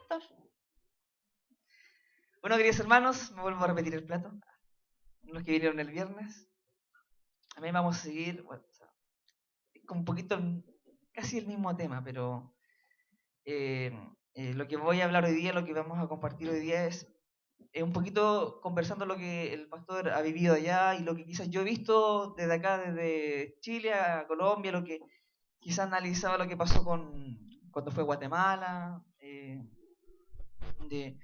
pastor. Bueno, queridos hermanos, me vuelvo a repetir el plato. Los que vinieron el viernes. A mí vamos a seguir, bueno, o sea, con un poquito, casi el mismo tema, pero eh, lo que voy a hablar hoy día, lo que vamos a compartir hoy día es un poquito conversando lo que el pastor ha vivido allá y lo que quizás yo he visto desde acá, desde Chile a Colombia, lo que quizás analizaba lo que pasó cuando fue a Guatemala, de,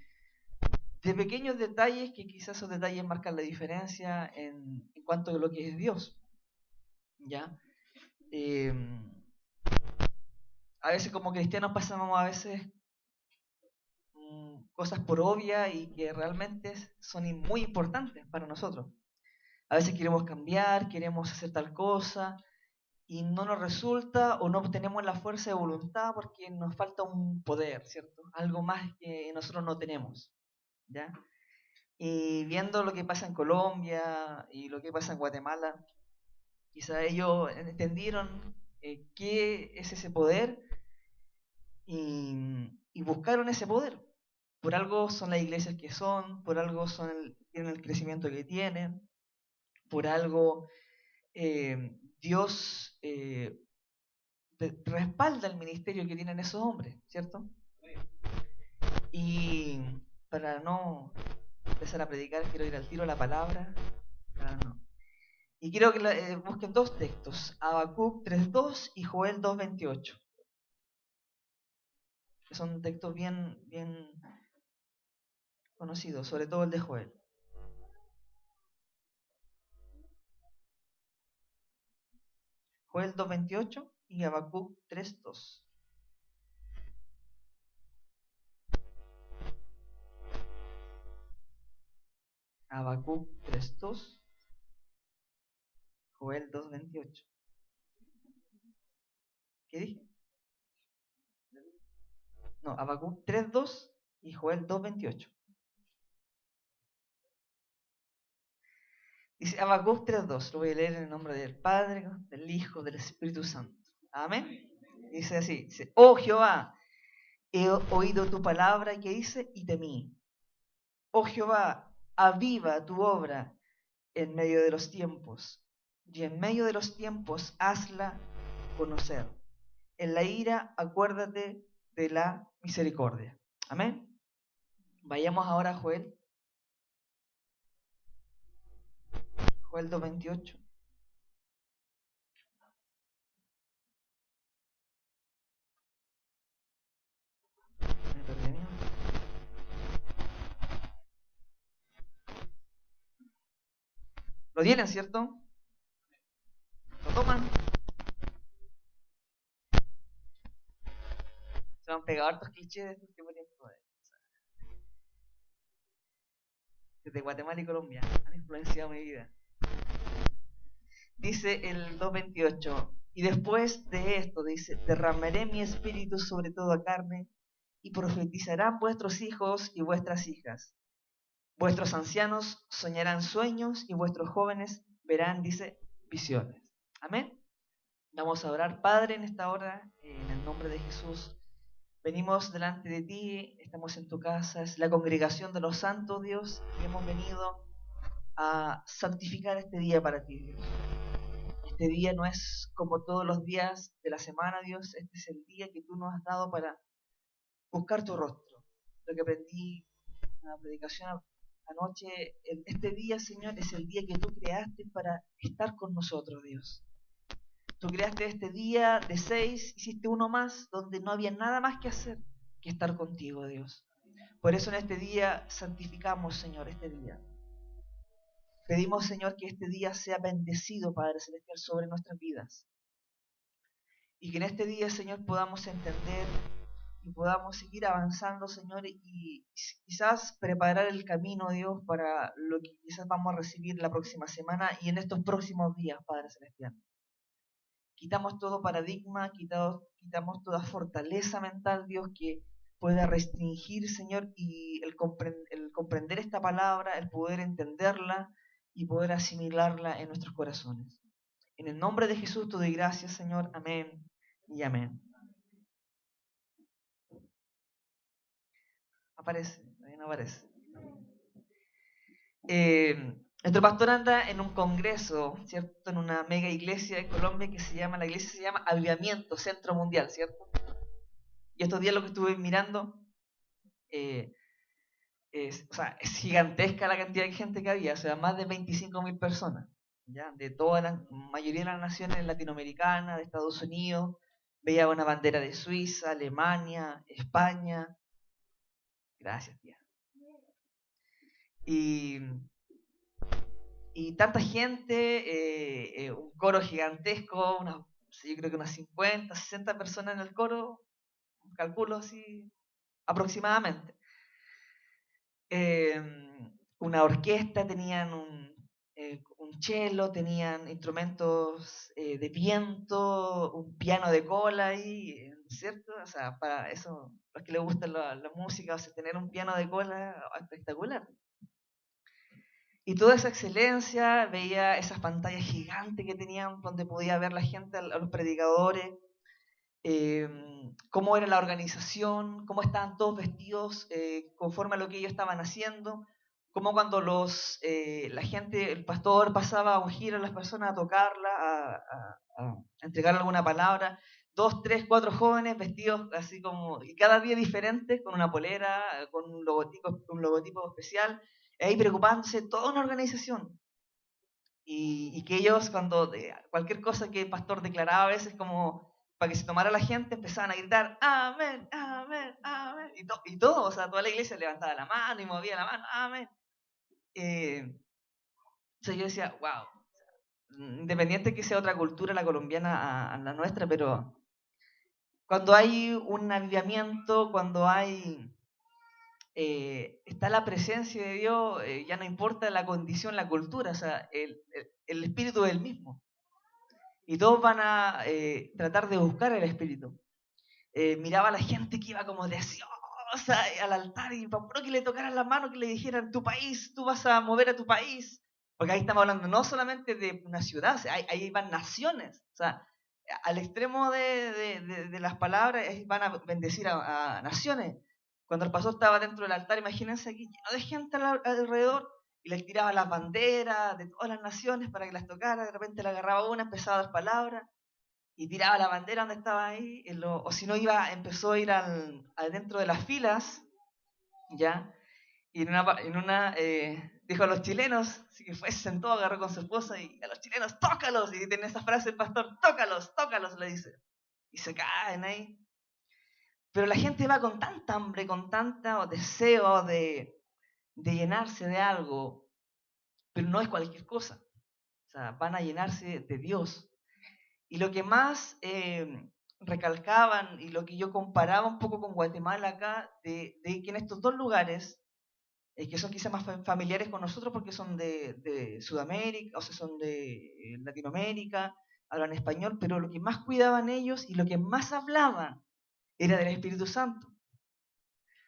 de pequeños detalles que quizás esos detalles marcan la diferencia en cuanto a lo que es Dios. ¿Ya? Eh, a veces como cristianos pasamos a veces cosas por obvia y que realmente son muy importantes para nosotros. A veces queremos cambiar, queremos hacer tal cosa y no nos resulta o no obtenemos la fuerza de voluntad porque nos falta un poder, ¿cierto? Algo más que nosotros no tenemos, ¿ya? Y viendo lo que pasa en Colombia y lo que pasa en Guatemala, quizá ellos entendieron qué es ese poder y buscaron ese poder. Por algo son las iglesias que son, por algo tienen el crecimiento que tienen, por algo Dios respalda el ministerio que tienen esos hombres, ¿cierto? Y para no empezar a predicar, quiero ir al tiro a la palabra. No. Y quiero que busquen dos textos, Habacuc 3.2 y Joel 2.28, que son textos bien conocidos, sobre todo el de Joel. Joel 2.28 y Habacuc 3.2. Habacuc 3.2, Joel 2.28. ¿Qué dije? No, Habacuc 3.2 y Joel 2.28. Dice Habacuc 3.2, lo voy a leer en el nombre del Padre, del Hijo, del Espíritu Santo. Amén. Dice así, dice, oh Jehová, he oído tu palabra que dice y temí. Oh Jehová, aviva tu obra en medio de los tiempos, y en medio de los tiempos hazla conocer. En la ira acuérdate de la misericordia. Amén. Vayamos ahora a Joel. Joel 2.28. ¿Lo tienen, cierto? ¿Lo toman? Se han pegado hartos clichés de este último tiempo. Desde Guatemala y Colombia han influenciado mi vida. Dice el 2.28, y después de esto, dice, derramaré mi espíritu sobre toda carne, y profetizarán vuestros hijos y vuestras hijas. Vuestros ancianos soñarán sueños, y vuestros jóvenes verán, dice, visiones. Amén. Vamos a orar, Padre, en esta hora, en el nombre de Jesús. Venimos delante de ti, estamos en tu casa, es la congregación de los santos, Dios, y hemos venido a santificar este día para ti, Dios. Este día no es como todos los días de la semana, Dios. Este es el día que tú nos has dado para buscar tu rostro. Lo que aprendí en la predicación anoche, este día, Señor, es el día que tú creaste para estar con nosotros, Dios. Tú creaste este día de 6, hiciste uno más, donde no había nada más que hacer que estar contigo, Dios. Por eso en este día santificamos, Señor, este día. Pedimos, Señor, que este día sea bendecido, Padre Celestial, sobre nuestras vidas. Y que en este día, Señor, podamos entender y podamos seguir avanzando, Señor, y quizás preparar el camino, Dios, para lo que quizás vamos a recibir la próxima semana y en estos próximos días, Padre Celestial. Quitamos todo paradigma, quitamos toda fortaleza mental, Dios, que pueda restringir, Señor, y el comprender esta palabra, el poder entenderla y poder asimilarla en nuestros corazones. En el nombre de Jesús te doy gracias, Señor. Amén y amén. Aparece, todavía no aparece. Nuestro pastor anda en un congreso, ¿cierto? En una mega iglesia de Colombia que la iglesia se llama Avivamiento Centro Mundial, ¿cierto? Y estos días lo que estuve mirando, eh, o sea, es gigantesca la cantidad de gente que había, o sea, más de 25.000 personas, ¿ya? De toda la mayoría de las naciones latinoamericanas, de Estados Unidos, veía una bandera de Suiza, Alemania, España. Gracias, tía. Y, y tanta gente, un coro gigantesco, yo creo que unas 50, 60 personas en el coro, calculo así aproximadamente. Una orquesta, tenían un cello, tenían instrumentos de viento, un piano de cola ahí, ¿cierto? O sea, para eso, los que les gusta la música, o sea, tener un piano de cola espectacular. Y toda esa excelencia, veía esas pantallas gigantes que tenían donde podía ver la gente, a los predicadores, cómo era la organización, cómo estaban todos vestidos conforme a lo que ellos estaban haciendo, cómo cuando la gente, el pastor pasaba a ungir a las personas, a tocarla, a entregarle alguna palabra, 2, 3, 4 jóvenes vestidos así como, y cada día diferentes, con una polera, con un logotipo especial, ahí preocupándose toda una organización. Y que ellos cuando cualquier cosa que el pastor declaraba a veces como para que se tomara la gente, empezaban a gritar, amén, amén, amén, y todo, o sea, toda la iglesia levantaba la mano y movía la mano, amén. Entonces yo decía, wow, independiente que sea otra cultura la colombiana a la nuestra, pero cuando hay un avivamiento, cuando está la presencia de Dios, ya no importa la condición, la cultura, o sea, el espíritu es el mismo. Y todos van a tratar de buscar el espíritu. Miraba a la gente que iba como deseosa al altar y para que le tocaran la mano, que le dijeran, tu país, tú vas a mover a tu país. Porque ahí estamos hablando no solamente de una ciudad, o sea, ahí van naciones. O sea, al extremo de las palabras, van a bendecir a naciones. Cuando el pastor estaba dentro del altar, imagínense aquí lleno de gente alrededor, y le tiraba las banderas de todas las naciones para que las tocara, de repente le agarraba una, empezaba a dar palabras, y tiraba la bandera donde estaba ahí, o si no empezó a ir dentro de las filas, ¿ya? Y dijo a los chilenos, así que fue, se sentó, agarró con su esposa y a los chilenos, tócalos, y tiene esa frase el pastor, tócalos, tócalos, le dice. Y se caen ahí. Pero la gente va con tanta hambre, con tanto deseo de llenarse de algo, pero no es cualquier cosa. O sea, van a llenarse de Dios. Y lo que más recalcaban y lo que yo comparaba un poco con Guatemala acá, de que en estos dos lugares, que son quizás más familiares con nosotros porque son de Sudamérica, o sea, son de Latinoamérica, hablan español, pero lo que más cuidaban ellos y lo que más hablaban era del Espíritu Santo.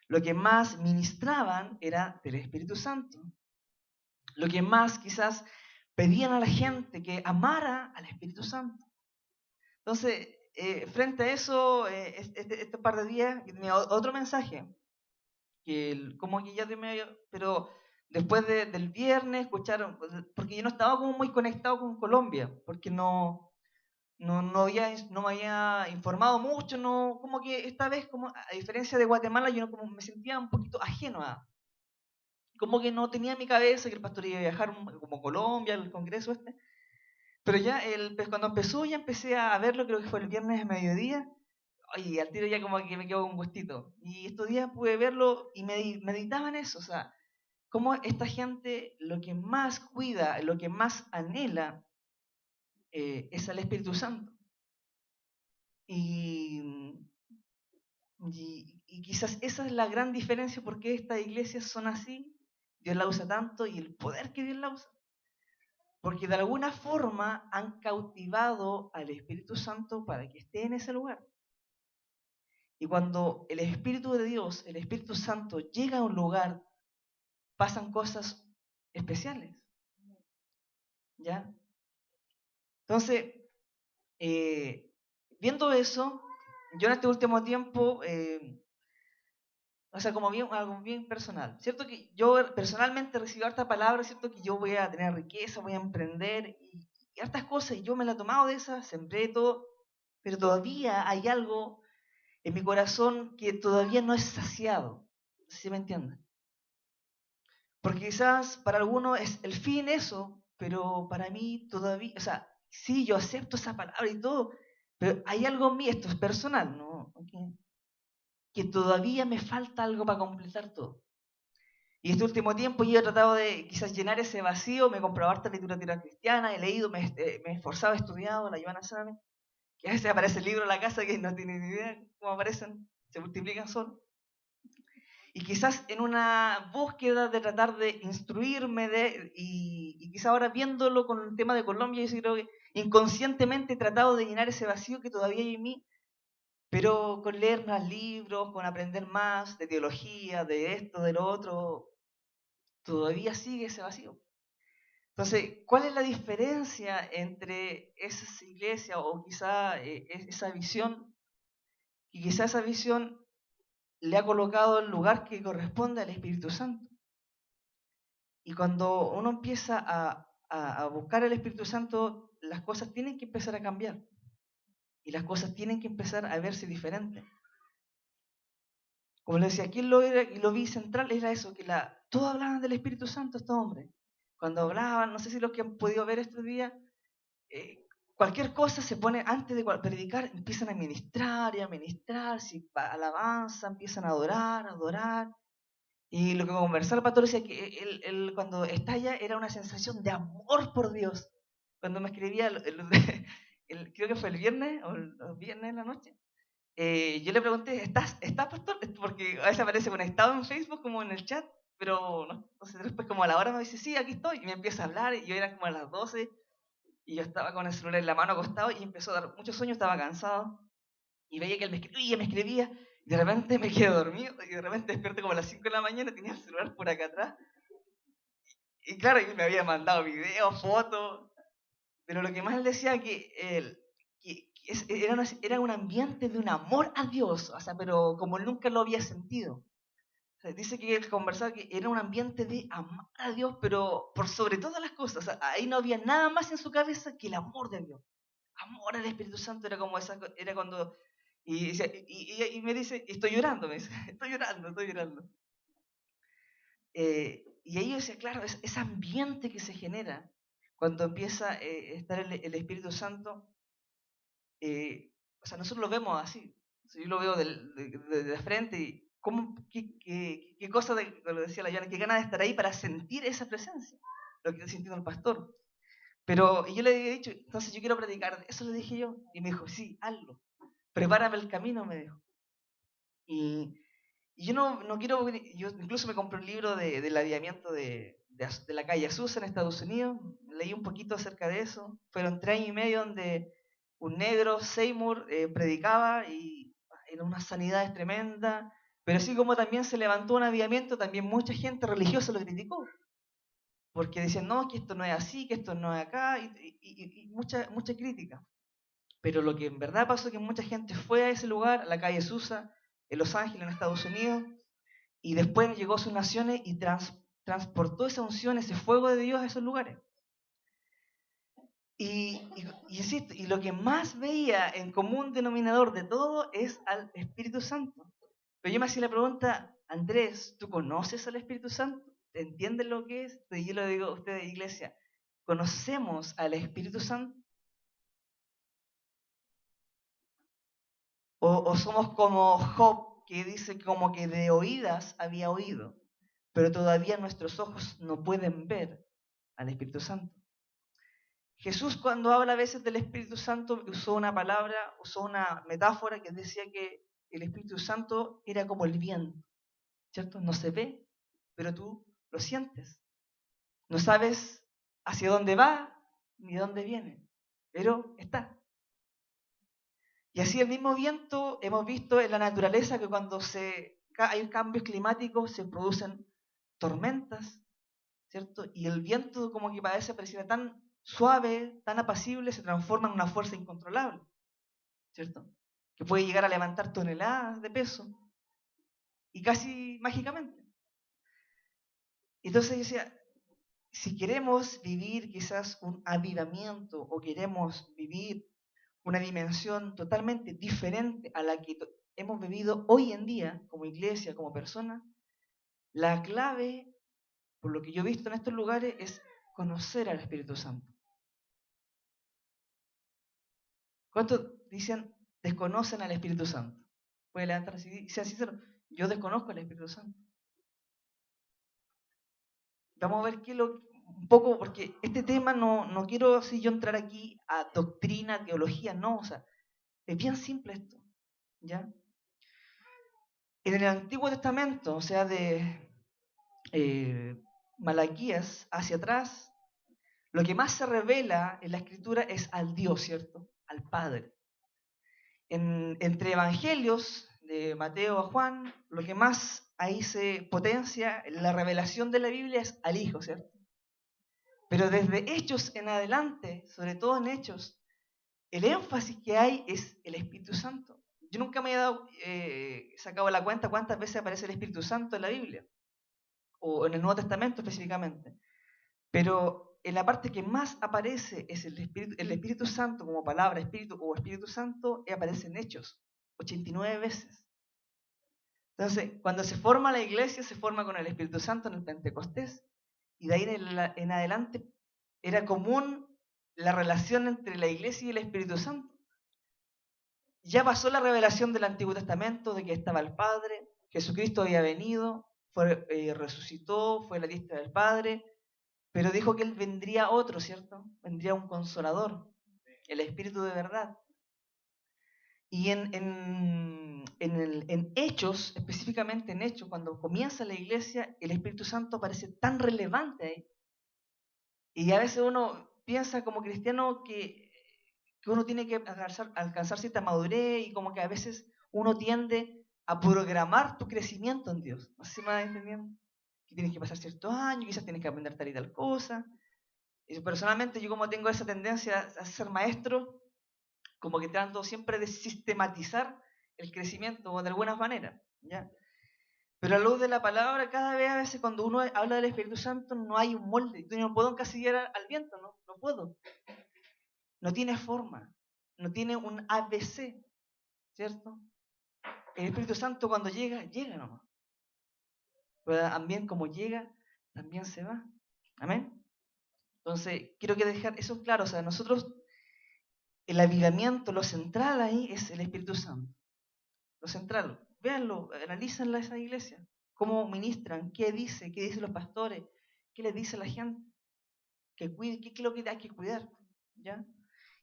Lo que más ministraban era del Espíritu Santo. Lo que más quizás pedían a la gente que amara al Espíritu Santo. Entonces, frente a eso, este par de días, tenía otro mensaje, como que ya pero después del viernes escucharon, porque yo no estaba como muy conectado con Colombia, porque no me había informado mucho, no, como que esta vez, como a diferencia de Guatemala, yo como me sentía un poquito ajeno como que no tenía en mi cabeza que el pastor iba a viajar como Colombia, al congreso este. Pero ya pues cuando empezó, ya empecé a verlo, creo que fue el viernes a mediodía, y al tiro ya como que me quedó un gustito. Y estos días pude verlo y meditaba en eso, o sea, cómo esta gente lo que más cuida, lo que más anhela, es al Espíritu Santo. Y, y quizás esa es la gran diferencia porque estas iglesias son así, Dios la usa tanto y el poder que Dios la usa. Porque de alguna forma han cautivado al Espíritu Santo para que esté en ese lugar. Y cuando el Espíritu de Dios, el Espíritu Santo, llega a un lugar, pasan cosas especiales. ¿Ya? Entonces, viendo eso, yo en este último tiempo, o sea, como bien, algo bien personal. ¿Cierto que yo personalmente recibo harta palabra, ¿cierto? Que yo voy a tener riqueza, voy a emprender y hartas cosas, y yo me la he tomado de esas, sembré todo, pero todavía hay algo en mi corazón que todavía no es saciado. No sé si me entienden. Porque quizás para algunos es el fin eso, pero para mí todavía, o sea, sí, yo acepto esa palabra y todo, pero hay algo en mí, esto es personal, ¿no? Que todavía me falta algo para completar todo. Y este último tiempo yo he tratado de quizás llenar ese vacío, me he comprado harta literatura cristiana, he leído, me he esforzado, he estudiado la Joana Same, que a veces aparece el libro en la casa que no tiene ni idea cómo aparecen, se multiplican solo. Y quizás en una búsqueda de tratar de instruirme y quizás ahora viéndolo con el tema de Colombia, yo sí creo que inconscientemente he tratado de llenar ese vacío que todavía hay en mí, pero con leer más libros, con aprender más de teología, de esto, de lo otro, todavía sigue ese vacío. Entonces, ¿cuál es la diferencia entre esa iglesia o quizá esa visión? Y quizá esa visión le ha colocado el lugar que corresponde al Espíritu Santo. Y cuando uno empieza a buscar el Espíritu Santo, las cosas tienen que empezar a cambiar. Y las cosas tienen que empezar a verse diferentes. Como le decía, aquí lo vi central era eso, que todos hablaban del Espíritu Santo estos hombres. Cuando hablaban, no sé si los que han podido ver estos días, cualquier cosa se pone, antes de predicar, empiezan a ministrar y a ministrar, si alabanza, empiezan a adorar. Y lo que conversaba el pastor decía que él cuando estalla era una sensación de amor por Dios. Cuando me escribía, creo que fue el viernes o el viernes en la noche, yo le pregunté, ¿estás pastor? Porque a veces aparece conectado en Facebook como en el chat, pero no, entonces después como a la hora me dice, sí, aquí estoy, y me empieza a hablar, y yo era como a las 12, y yo estaba con el celular en la mano acostado, y empezó a dar muchos sueños, estaba cansado, y veía que él me escribía, y de repente me quedé dormido, y de repente despierto como a las 5 de la mañana, tenía el celular por acá atrás, y claro, y me había mandado videos, fotos, pero lo que más él decía era un ambiente de un amor a Dios, o sea, pero como él nunca lo había sentido. O sea, dice que él conversaba que era un ambiente de amar a Dios, pero por sobre todas las cosas. O sea, ahí no había nada más en su cabeza que el amor de Dios. Amor al Espíritu Santo era como esa, era cuando... Y me dice, estoy llorando, me dice, estoy llorando. Y ahí yo decía, claro, ese ambiente que se genera cuando empieza a estar el Espíritu Santo, o sea, nosotros lo vemos así. O sea, yo lo veo de frente y qué cosa, lo decía la Joana, qué ganas de estar ahí para sentir esa presencia, lo que está sintiendo el pastor. Pero y yo le había dicho, entonces yo quiero predicar, eso le dije yo, y me dijo, sí, hazlo, prepárame el camino, me dijo. Y yo no quiero, yo incluso me compré un libro del aviamiento de la calle Azusa en Estados Unidos, leí un poquito acerca de eso, fueron 3 años y medio donde un negro, Seymour, predicaba y era una sanidad tremenda, pero así como también se levantó un aviamiento, también mucha gente religiosa lo criticó, porque decían, no, que esto no es así, que esto no es acá, y mucha crítica. Pero lo que en verdad pasó es que mucha gente fue a ese lugar, a la calle Azusa, en Los Ángeles, en Estados Unidos, y después llegó a sus naciones y transportó esa unción, ese fuego de Dios a esos lugares. Insisto, y lo que más veía en común denominador de todo es al Espíritu Santo. Pero yo me hacía la pregunta, Andrés, ¿tú conoces al Espíritu Santo? ¿Entiendes lo que es? Y yo le digo a ustedes, iglesia, ¿conocemos al Espíritu Santo? ¿O somos como Job, que dice como que de oídas había oído, pero todavía nuestros ojos no pueden ver al Espíritu Santo? Jesús, cuando habla a veces del Espíritu Santo, usó una palabra, usó una metáfora que decía que el Espíritu Santo era como el viento, ¿cierto? No se ve, pero tú lo sientes. No sabes hacia dónde va ni dónde viene, pero está. Y así el mismo viento hemos visto en la naturaleza que cuando hay cambios climáticos se producen tormentas, ¿cierto? Y el viento como que pareciera tan suave, tan apacible, se transforma en una fuerza incontrolable, ¿cierto? Que puede llegar a levantar toneladas de peso. y casi mágicamente. Entonces yo decía, si queremos vivir quizás un avivamiento o queremos vivir una dimensión totalmente diferente a la que hemos vivido hoy en día como iglesia, como persona, la clave, por lo que yo he visto en estos lugares, es conocer al Espíritu Santo. ¿Cuántos dicen desconocen al Espíritu Santo? Puede levantar así y sea sincero, yo desconozco al Espíritu Santo. Vamos a ver un poco, porque este tema no quiero así yo entrar aquí a doctrina, teología, no, o sea, es bien simple esto, ¿ya? En el Antiguo Testamento, o sea, de Malaquías hacia atrás, lo que más se revela en la Escritura es al Dios, ¿cierto? Al Padre. Entre evangelios, de Mateo a Juan, lo que más ahí se potencia, la revelación de la Biblia es al Hijo, ¿cierto? Pero desde Hechos en adelante, sobre todo en Hechos, el énfasis que hay es el Espíritu Santo. Yo nunca me he sacado la cuenta cuántas veces aparece el Espíritu Santo en la Biblia, o en el Nuevo Testamento específicamente. Pero en la parte que más aparece es el Espíritu Santo como palabra, Espíritu o Espíritu Santo, aparece en Hechos, 89 veces. Entonces, cuando se forma la iglesia, se forma con el Espíritu Santo en el Pentecostés, y de ahí en adelante era común la relación entre la iglesia y el Espíritu Santo. Ya pasó la revelación del Antiguo Testamento de que estaba el Padre, Jesucristo había venido, resucitó, fue a la diestra del Padre, pero dijo que Él vendría otro, ¿cierto? Vendría un consolador, el Espíritu de verdad. Y en Hechos, específicamente en Hechos, cuando comienza la iglesia, el Espíritu Santo parece tan relevante ahí. Y a veces uno piensa como cristiano que uno tiene que alcanzar cierta madurez y como que a veces uno tiende a programar tu crecimiento en Dios. No sé si me van entendiendo. Que tienes que pasar ciertos años, quizás tienes que aprender tal y tal cosa. Y personalmente yo como tengo esa tendencia a ser maestro, como que trato siempre de sistematizar el crecimiento de alguna manera, ¿ya? Pero a la luz de la palabra, cada vez a veces cuando uno habla del Espíritu Santo no hay un molde. Yo no puedo encasillar al viento, no puedo. No tiene forma, no tiene un ABC, ¿cierto? El Espíritu Santo cuando llega, llega nomás. Pero también como llega, también se va. Amén. Entonces, quiero que dejar eso claro. O sea, nosotros, el avivamiento, lo central ahí es el Espíritu Santo. Lo central. Véanlo, analícenla esa iglesia. Cómo ministran, qué dicen los pastores, qué les dice la gente. Que cuide, qué es lo que hay que cuidar. ¿Ya?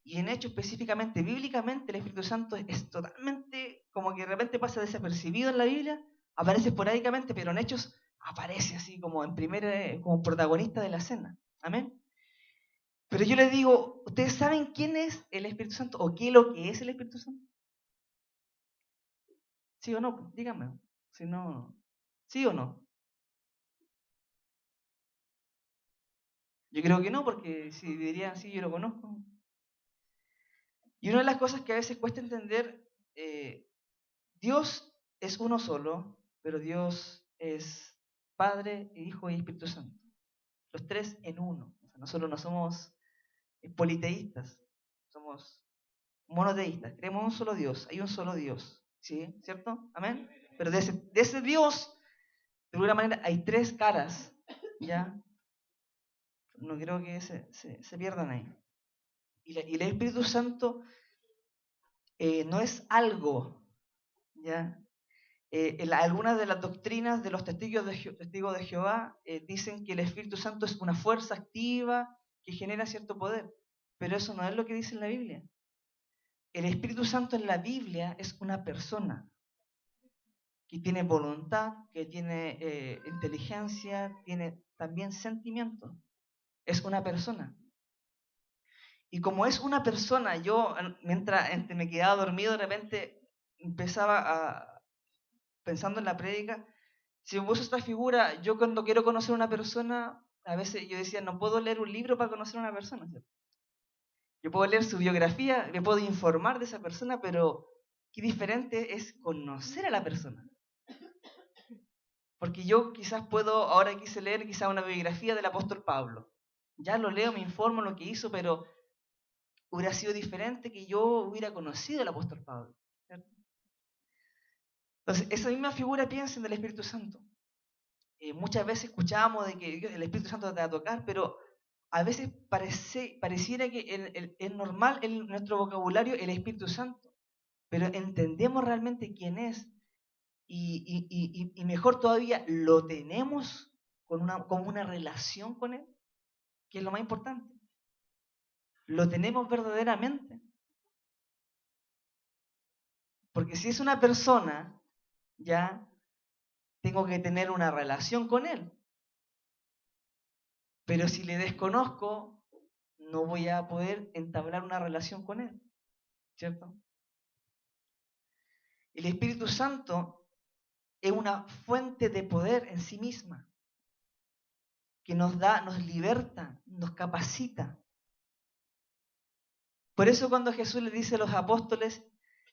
Y en Hechos específicamente, bíblicamente, el Espíritu Santo es totalmente, como que de repente pasa desapercibido en la Biblia, aparece esporádicamente, pero en Hechos aparece así como como protagonista de la escena. Amén. Pero yo les digo, ¿ustedes saben quién es el Espíritu Santo o qué es lo que es el Espíritu Santo? ¿Sí o no? Díganme. Si no, ¿sí o no? Yo creo que no, porque si dirían sí, yo lo conozco. Y una de las cosas que a veces cuesta entender, Dios es uno solo, pero Dios es Padre, Hijo y Espíritu Santo. Los tres en uno. O sea, nosotros no somos politeístas, somos monoteístas. Creemos en un solo Dios, hay un solo Dios. ¿Sí? ¿Cierto? Amén. Pero de ese Dios, de alguna manera, hay tres caras. ¿Ya? No creo que se pierdan ahí. Y el Espíritu Santo no es algo, ¿ya? Algunas de las doctrinas de los testigos de Jehová dicen que el Espíritu Santo es una fuerza activa que genera cierto poder, pero eso no es lo que dice en la Biblia. El Espíritu Santo en la Biblia es una persona que tiene voluntad, que tiene inteligencia, tiene también sentimiento. Es una persona. Y como es una persona, yo mientras me quedaba dormido, de repente pensando en la prédica, si me puso esta figura, yo cuando quiero conocer a una persona, a veces yo decía, no puedo leer un libro para conocer a una persona, ¿cierto? Yo puedo leer su biografía, me puedo informar de esa persona, pero qué diferente es conocer a la persona. Porque yo quizás puedo, ahora quise leer quizás una biografía del apóstol Pablo. Ya lo leo, me informo lo que hizo, pero hubiera sido diferente que yo hubiera conocido al apóstol Pablo. ¿Cierto? Entonces, esa misma figura piensen del Espíritu Santo. Muchas veces escuchamos de que el Espíritu Santo te va a tocar, pero a veces pareciera que es normal en nuestro vocabulario el Espíritu Santo, pero entendemos realmente quién es y mejor todavía, lo tenemos como una relación con Él, que es lo más importante. Lo tenemos verdaderamente. Porque si es una persona, ya tengo que tener una relación con Él. Pero si le desconozco, no voy a poder entablar una relación con Él. ¿Cierto? El Espíritu Santo es una fuente de poder en sí misma, que nos da, nos liberta, nos capacita. Por eso cuando Jesús le dice a los apóstoles,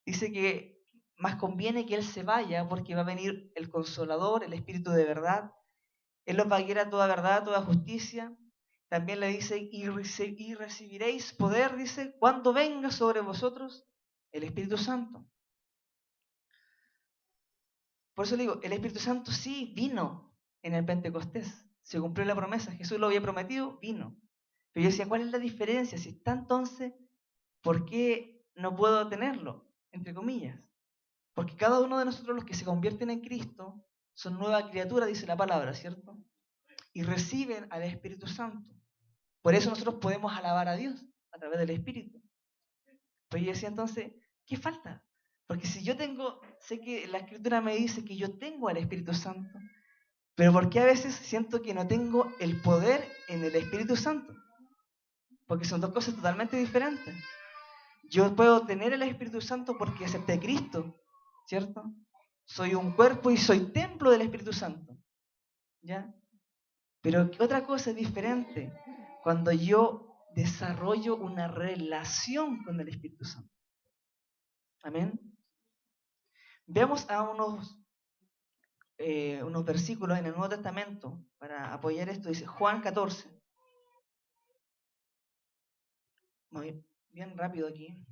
dice que más conviene que Él se vaya, porque va a venir el Consolador, el Espíritu de verdad. Él los va a guiar a toda verdad, a toda justicia. También le dice, y recibiréis poder, dice, cuando venga sobre vosotros el Espíritu Santo. Por eso le digo, el Espíritu Santo sí vino en el Pentecostés. Se cumplió la promesa. Jesús lo había prometido, vino. Pero yo decía, ¿cuál es la diferencia? Si está entonces, ¿por qué no puedo tenerlo? Entre comillas. Porque cada uno de nosotros, los que se convierten en Cristo, son nueva criatura, dice la palabra, ¿cierto? Y reciben al Espíritu Santo. Por eso nosotros podemos alabar a Dios a través del Espíritu. Pero yo decía entonces, ¿qué falta? Porque si yo tengo, sé que la Escritura me dice que yo tengo al Espíritu Santo, pero ¿por qué a veces siento que no tengo el poder en el Espíritu Santo? Porque son dos cosas totalmente diferentes. Yo puedo tener el Espíritu Santo porque acepté a Cristo, ¿cierto? Soy un cuerpo y soy templo del Espíritu Santo, ¿ya? Pero otra cosa es diferente cuando yo desarrollo una relación con el Espíritu Santo. Amén. Veamos a unos versículos en el Nuevo Testamento para apoyar esto. Dice Juan 14. Muy bien rápido aquí.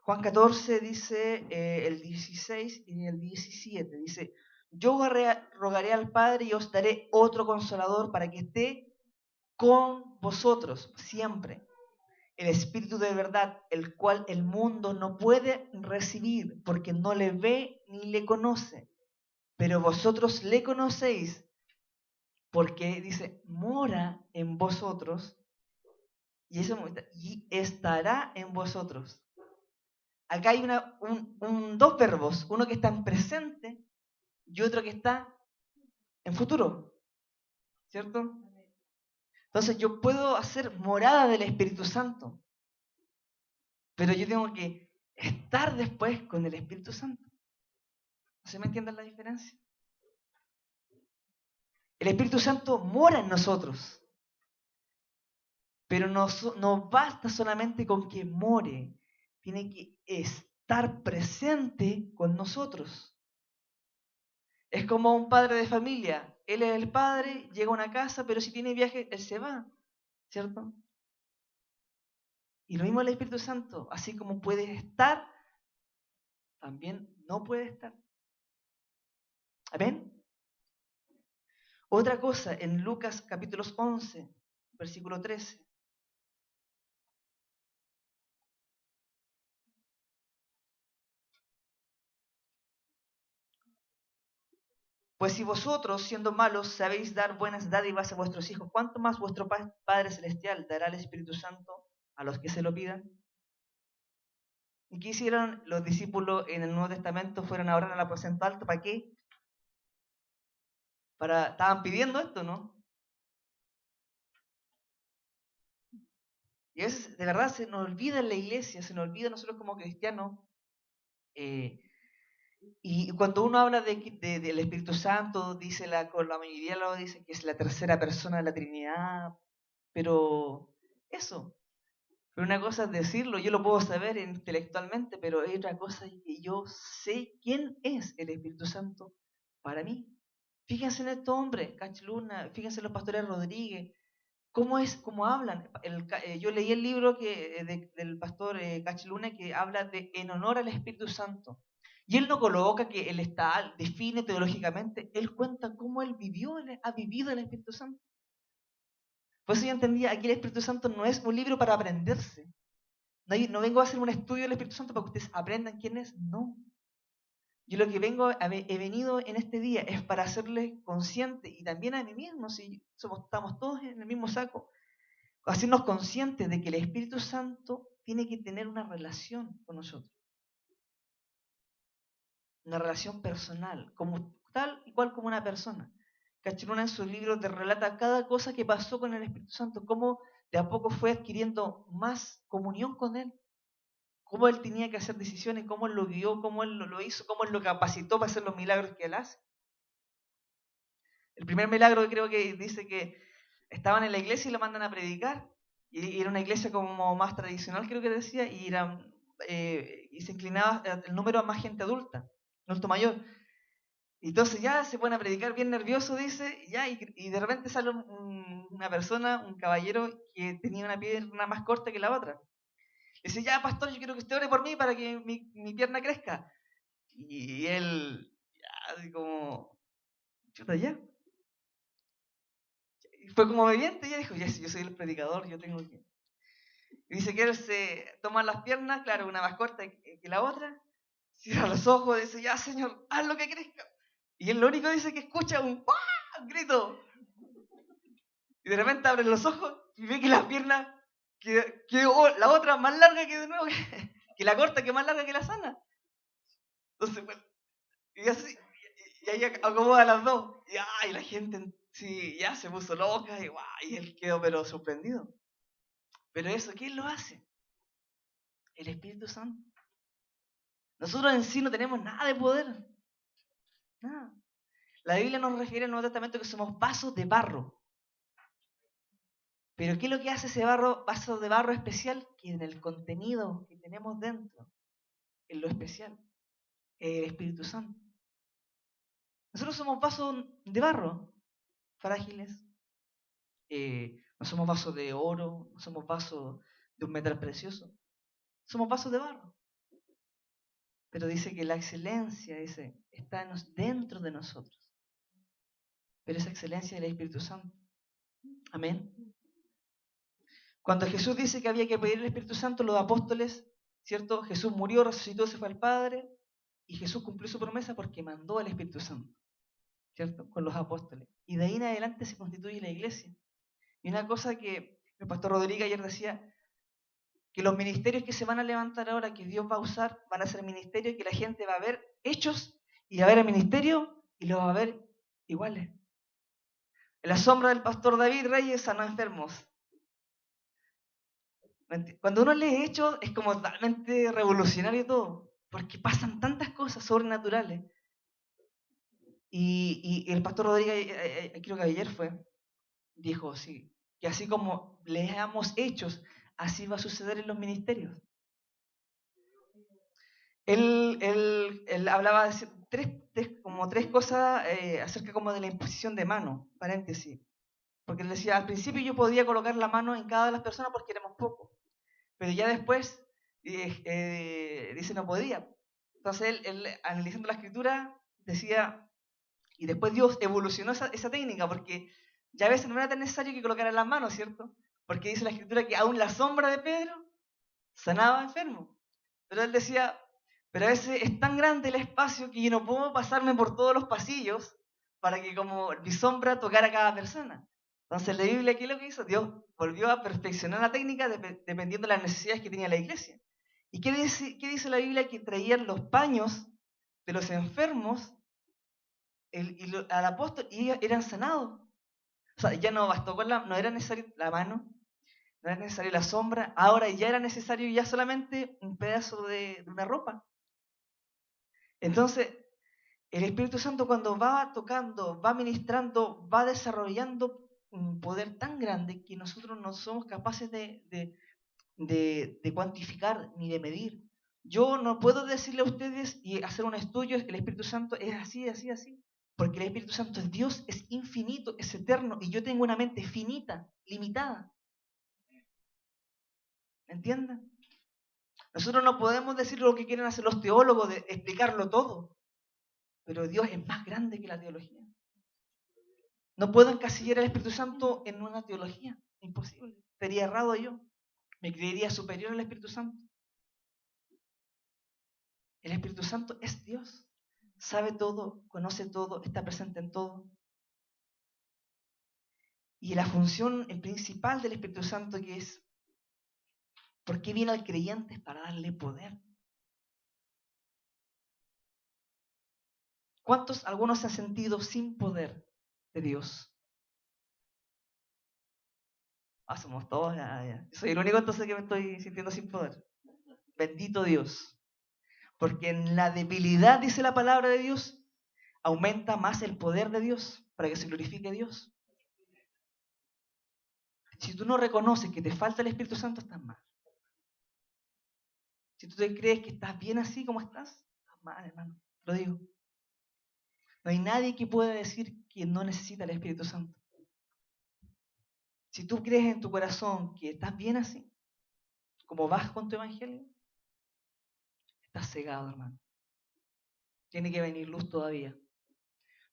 Juan 14 dice el 16 y el 17. Dice, yo rogaré al Padre y os daré otro consolador para que esté con vosotros siempre. El Espíritu de verdad, el cual el mundo no puede recibir porque no le ve ni le conoce. Pero vosotros le conocéis porque, dice, mora en vosotros y estará en vosotros. Acá hay dos verbos, uno que está en presente y otro que está en futuro, ¿cierto? Entonces yo puedo hacer morada del Espíritu Santo, pero yo tengo que estar después con el Espíritu Santo. ¿No se me entienden la diferencia? El Espíritu Santo mora en nosotros, pero no basta solamente con que more, tiene que estar presente con nosotros. Es como un padre de familia. Él es el padre, llega a una casa, pero si tiene viaje, él se va, ¿cierto? Y lo mismo el Espíritu Santo, así como puede estar, también no puede estar. ¿Amén? Otra cosa, en Lucas capítulo 11, versículo 13. Pues si vosotros, siendo malos, sabéis dar buenas dádivas a vuestros hijos, ¿cuánto más vuestro Padre Celestial dará el Espíritu Santo a los que se lo pidan? ¿Y qué hicieron los discípulos en el Nuevo Testamento? Fueron a orar al aposento alto, ¿para qué? Estaban pidiendo esto, ¿no? Y a veces, de verdad, se nos olvida en la iglesia, se nos olvida nosotros como cristianos. Y cuando uno habla del Espíritu Santo, dice con la mayoría lo dice que es la tercera persona de la Trinidad, pero eso, Pero una cosa es decirlo, yo lo puedo saber intelectualmente, pero hay otra cosa es que yo sé quién es el Espíritu Santo para mí. Fíjense en estos hombres, Cachluna, fíjense en los pastores Rodríguez, cómo hablan. Yo leí el libro del pastor Cachluna que habla de en honor al Espíritu Santo. Y él no coloca que él define teológicamente, él cuenta cómo él ha vivido el Espíritu Santo. Por eso yo entendía, aquí el Espíritu Santo no es un libro para aprenderse. No vengo a hacer un estudio del Espíritu Santo para que ustedes aprendan quién es, no. Yo lo que he venido en este día es para hacerles consciente, y también a mí mismo, si estamos todos en el mismo saco, hacernos conscientes de que el Espíritu Santo tiene que tener una relación con nosotros. Una relación personal, tal y cual como una persona. Cachluna en sus libros te relata cada cosa que pasó con el Espíritu Santo, cómo de a poco fue adquiriendo más comunión con Él, cómo Él tenía que hacer decisiones, cómo Él lo guió, cómo Él lo hizo, cómo Él lo capacitó para hacer los milagros que Él hace. El primer milagro creo que dice que estaban en la iglesia y lo mandan a predicar, y era una iglesia como más tradicional, creo que decía, y se inclinaba el número a más gente adulta, adulto mayor. Y entonces ya se ponen a predicar bien nervioso, dice, y de repente sale una persona, un caballero, que tenía una pierna más corta que la otra. Dice, ya, pastor, yo quiero que usted ore por mí para que mi pierna crezca. Y él, ya, así como, chuta, ya. Y fue como obediente, y ya dijo, ya, si yo soy el predicador, yo tengo que... Y dice que él se toma las piernas, claro, una más corta que la otra, cierra los ojos, dice, ya, Señor, haz lo que crezca. Y él lo único dice que escucha un grito. Y de repente abre los ojos y ve que la pierna quedó la otra más larga que de nuevo, que la corta, que más larga que la sana. Entonces, bueno, y así, y ahí acomoda las dos. Y la gente sí, ya se puso loca y él quedó pero sorprendido. Pero eso, ¿quién lo hace? El Espíritu Santo. Nosotros en sí no tenemos nada de poder. Nada. La Biblia nos refiere en el Nuevo Testamento que somos vasos de barro. Pero ¿qué es lo que hace ese vaso de barro especial? Que en el contenido que tenemos dentro, en lo especial, el Espíritu Santo. Nosotros somos vasos de barro, frágiles. No somos vasos de oro, no somos vasos de un metal precioso. Somos vasos de barro. Pero dice que la excelencia está dentro de nosotros. Pero esa excelencia es el Espíritu Santo. Amén. Cuando Jesús dice que había que pedir el Espíritu Santo, los apóstoles, ¿cierto? Jesús murió, resucitó, se fue al Padre, y Jesús cumplió su promesa porque mandó al Espíritu Santo, ¿cierto? Con los apóstoles. Y de ahí en adelante se constituye la iglesia. Y una cosa que el pastor Rodríguez ayer decía, que los ministerios que se van a levantar ahora, que Dios va a usar, van a ser ministerios que la gente va a ver hechos, y va a ver el ministerio y lo va a ver iguales. En la sombra del pastor David Reyes sanó enfermos. Cuando uno lee hechos es como totalmente revolucionario todo, porque pasan tantas cosas sobrenaturales. Y el pastor Rodríguez, creo que ayer dijo, sí, que así como leamos hechos, así va a suceder en los ministerios. Él hablaba de tres cosas acerca como de la imposición de mano, paréntesis. Porque él decía, al principio yo podía colocar la mano en cada de las personas porque éramos pocos, pero ya después dice no podía. Entonces él analizando la escritura decía, y después Dios evolucionó esa técnica, porque ya a veces no era tan necesario que colocara las manos, ¿cierto? Porque dice la escritura que aún la sombra de Pedro sanaba enfermo. Pero él decía, pero a veces es tan grande el espacio que yo no puedo pasarme por todos los pasillos para que como mi sombra tocara a cada persona. Entonces la Biblia, ¿qué es lo que hizo? Dios volvió a perfeccionar la técnica dependiendo de las necesidades que tenía la iglesia. ¿Y qué dice la Biblia? Que traían los paños de los enfermos al apóstol y ellos eran sanados. O sea, ya no bastó no era necesario la mano, no era necesario la sombra, ahora ya era necesario ya solamente un pedazo de una ropa. Entonces, el Espíritu Santo cuando va tocando, va ministrando, va desarrollando un poder tan grande que nosotros no somos capaces de de cuantificar ni de medir. Yo no puedo decirle a ustedes y hacer un estudio, el Espíritu Santo es así, así, así, porque el Espíritu Santo es Dios, es infinito, es eterno, y yo tengo una mente finita, limitada. ¿Entienden? Nosotros no podemos decir lo que quieren hacer los teólogos, de explicarlo todo, pero Dios es más grande que la teología. No puedo encasillar al Espíritu Santo en una teología, imposible. Estaría errado yo, me creería superior al Espíritu Santo. El Espíritu Santo es Dios, sabe todo, conoce todo, está presente en todo. Y la función principal del Espíritu Santo, que es, ¿por qué viene al creyente? Es para darle poder. ¿Cuántos, algunos se han sentido sin poder de Dios? Ah, somos todos, ya. Yo soy el único entonces que me estoy sintiendo sin poder. Bendito Dios. Porque en la debilidad, dice la palabra de Dios, aumenta más el poder de Dios para que se glorifique Dios. Si tú no reconoces que te falta el Espíritu Santo, estás mal. Si tú te crees que estás bien así como estás mal, hermano. Lo digo. No hay nadie que pueda decir que no necesita el Espíritu Santo. Si tú crees en tu corazón que estás bien así, como vas con tu evangelio, estás cegado, hermano. Tiene que venir luz todavía.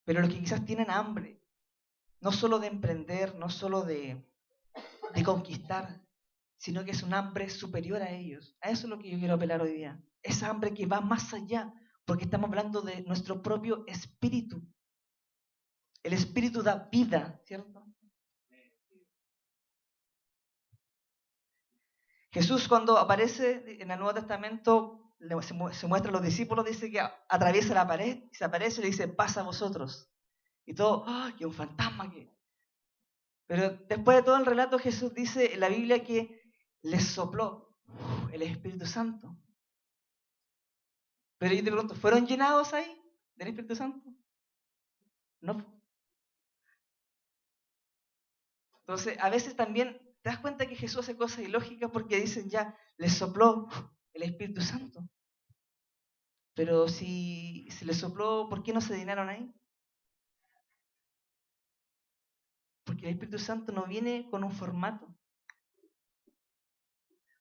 Pero los que quizás tienen hambre, no solo de emprender, no solo de conquistar, sino que es un hambre superior a ellos. A eso es lo que yo quiero apelar hoy día. Esa hambre que va más allá, porque estamos hablando de nuestro propio espíritu. El espíritu da vida, ¿cierto? Jesús cuando aparece en el Nuevo Testamento, se muestra a los discípulos, dice que atraviesa la pared, y se aparece y le dice, pasa a vosotros. Y todo, ¡ah, que un fantasma! Pero después de todo el relato, Jesús dice en la Biblia que les sopló el Espíritu Santo. Pero yo te pregunto, ¿fueron llenados ahí del Espíritu Santo? No. Entonces, a veces también te das cuenta que Jesús hace cosas ilógicas porque dicen ya, les sopló el Espíritu Santo. Pero si les sopló, ¿por qué no se llenaron ahí? Porque el Espíritu Santo no viene con un formato.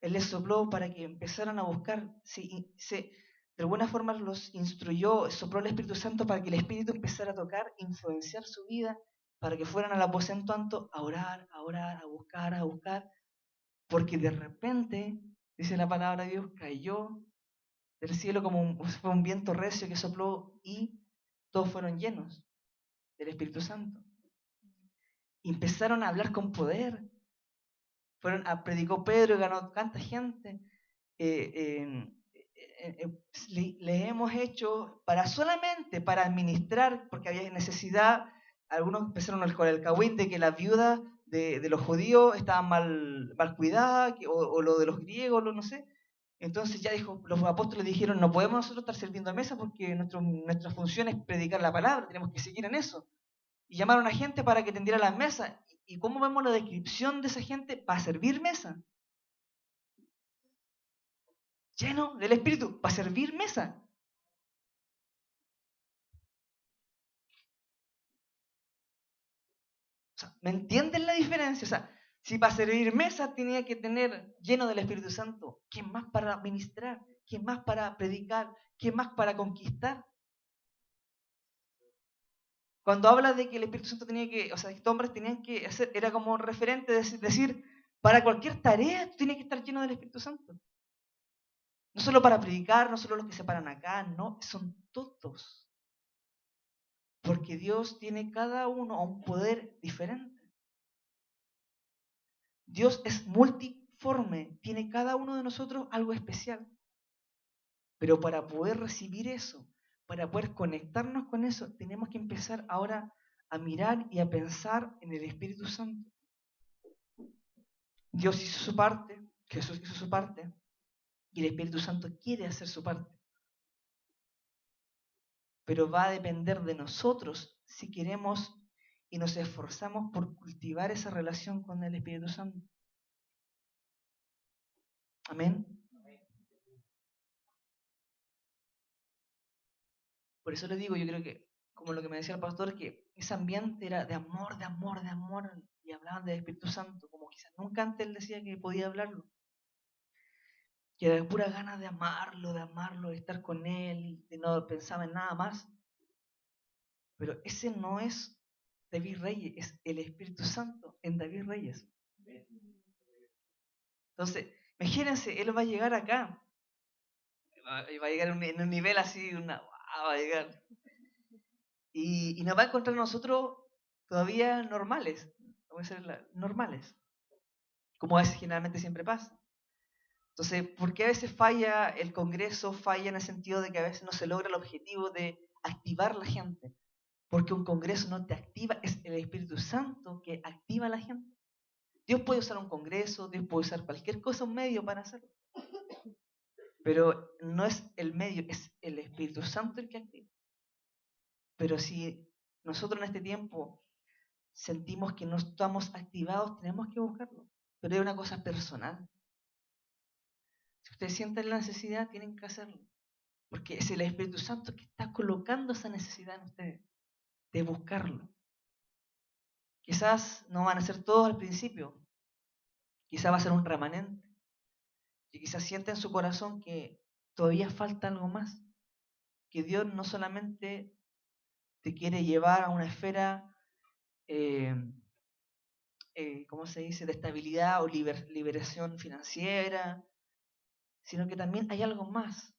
Él les sopló para que empezaran a buscar. De alguna forma los instruyó, sopló el Espíritu Santo para que el Espíritu empezara a tocar, influenciar su vida, para que fueran al aposento alto a orar, a buscar, a buscar. Porque de repente, dice la palabra de Dios, cayó del cielo como fue un viento recio que sopló y todos fueron llenos del Espíritu Santo. Y empezaron a hablar con poder. Predicó Pedro y ganó tanta gente. Le hemos hecho solamente para administrar, porque había necesidad. Algunos empezaron con el cagüín de que las viudas de los judíos estaban mal cuidadas, o lo de los griegos, no sé. Entonces ya dijo, los apóstoles dijeron, no podemos nosotros estar sirviendo a mesa porque nuestra función es predicar la palabra, tenemos que seguir en eso. Y llamaron a gente para que tendiera las mesas. ¿Y cómo vemos la descripción de esa gente? Para servir mesa. Lleno del Espíritu, para servir mesa. O sea, ¿me entienden la diferencia? O sea, si para servir mesa tenía que tener lleno del Espíritu Santo, ¿quién más para ministrar? ¿Quién más para predicar? ¿Quién más para conquistar? Cuando habla de que el Espíritu Santo tenía que, o sea, estos hombres tenían que hacer, era como referente de decir, para cualquier tarea tú tienes que estar lleno del Espíritu Santo. No solo para predicar, no solo los que se paran acá, no, son todos. Porque Dios tiene cada uno un poder diferente. Dios es multiforme, tiene cada uno de nosotros algo especial. Pero para poder recibir eso, para poder conectarnos con eso, tenemos que empezar ahora a mirar y a pensar en el Espíritu Santo. Dios hizo su parte, Jesús hizo su parte, y el Espíritu Santo quiere hacer su parte. Pero va a depender de nosotros si queremos y nos esforzamos por cultivar esa relación con el Espíritu Santo. Amén. Por eso les digo, yo creo que, como lo que me decía el pastor, que ese ambiente era de amor, de amor, de amor, y hablaban del Espíritu Santo, como quizás nunca antes él decía que podía hablarlo. Que era de pura ganas de amarlo, de estar con él, de no pensaba en nada más. Pero ese no es David Reyes, es el Espíritu Santo en David Reyes. Entonces, imagínense, él va a llegar acá, va a llegar en un nivel así, va a llegar, y nos va a encontrar nosotros todavía normales, vamos a ser normales, como a veces generalmente siempre pasa. Entonces, ¿por qué a veces falla el Congreso? Falla en el sentido de que a veces no se logra el objetivo de activar la gente. Porque un Congreso no te activa, es el Espíritu Santo que activa a la gente. Dios puede usar un Congreso, Dios puede usar cualquier cosa, un medio para hacerlo. Pero no es el medio, es el Espíritu Santo el que activa. Pero si nosotros en este tiempo sentimos que no estamos activados, tenemos que buscarlo. Pero es una cosa personal. Si ustedes sienten la necesidad, tienen que hacerlo. Porque es el Espíritu Santo que está colocando esa necesidad en ustedes, de buscarlo. Quizás no van a ser todos al principio, quizás va a ser un remanente. Y quizás sienta en su corazón que todavía falta algo más. Que Dios no solamente te quiere llevar a una esfera, eh, ¿cómo se dice?, de estabilidad o liberación financiera, sino que también hay algo más.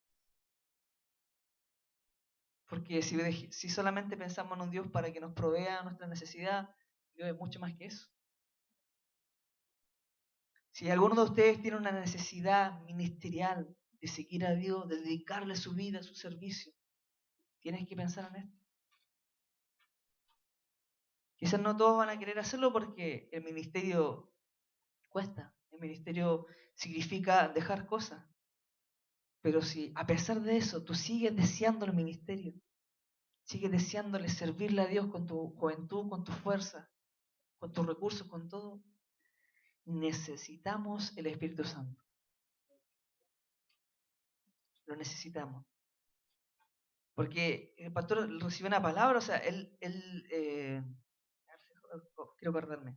Porque si solamente pensamos en un Dios para que nos provea nuestra necesidad, Dios es mucho más que eso. Si alguno de ustedes tiene una necesidad ministerial de seguir a Dios, de dedicarle su vida, su servicio, tienes que pensar en esto. Quizás no todos van a querer hacerlo porque el ministerio cuesta, el ministerio significa dejar cosas. Pero si a pesar de eso tú sigues deseando el ministerio, sigues deseándole servirle a Dios con tu juventud, con tu fuerza, con tus recursos, con todo, necesitamos el Espíritu Santo. Lo necesitamos. Porque el pastor recibió una palabra, o sea, quiero acordarme,